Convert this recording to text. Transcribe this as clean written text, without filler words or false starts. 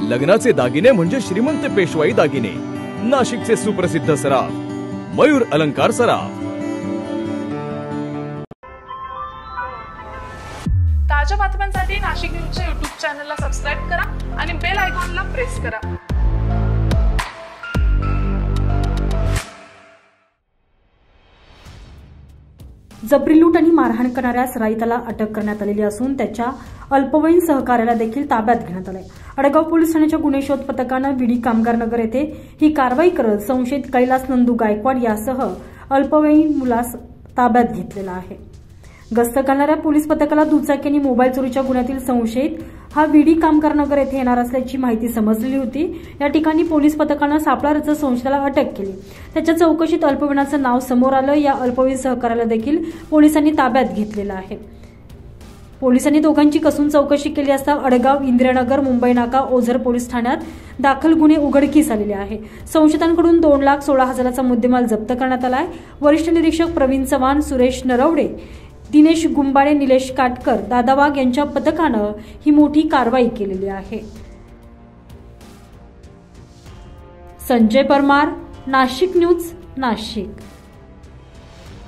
लग्नाचे दागिने म्हणजे श्रीमंत पेशवाई दागिने, नाशिकचे सुप्रसिद्ध सराफ मयूर अलंकार सराफ। ताज्या बातम्यांसाठी नाशिक न्यूजच्या YouTube चॅनलला सबस्क्राइब करा आणि बेल आयकॉनला प्रेस करा। जबरी लूट आणि मारहाण करणाऱ्या सराईताला अटक करण्यात आलेली असून त्याच्या अल्पवयीन सहकार्याला देखील ताब्यात घेण्यात आले। अडगाव पोलीस ठाण्याच्या गुन्हे शोध पथकाने विडी कामगार नगर येथे ही कारवाई करत संशयित कैलास नंदू गायकवाड यासह अल्पवयीन मुलास ताब्यात घेतलेला आहे। गस्त घालणाऱ्या पोलीस पथकाला दुचाकी आणि मोबाईल चोरीच्या गुन्ह्यातील संशयित हा विडी कामगार नगर येथे येणार असल्याची माहिती समजली होती। या ठिकाणी पोलीस पथकाने सापळा रचत संशयिताला अटक केली। त्याच्या चौकशीत अल्पवयीनाचे नाव समोर आलं। या अल्पवयीन सहकार्याला देखील पोलिसांनी ताब्यात घेतलेलं आहे। पोलिसांनी दोघांची कसून चौकशी केली असता अडगाव, इंदिरानगर, मुंबई नाका, ओझर पोलीस ठाण्यात दाखल गुन्हे उघडकीस आलेले आहे। संशयितांकडून 2,16,000चा मुद्देमाल जप्त करण्यात आला आहे। वरिष्ठ निरीक्षक प्रवीण चव्हाण, सुरेश नरवडे, दिनेश गुंबाळे, निलेश काटकर, दादा वाघ यांच्या पथकानं ही मोठी कारवाई केलेली आहे। संजय परमार, नाशिक न्यूज, नाशिक।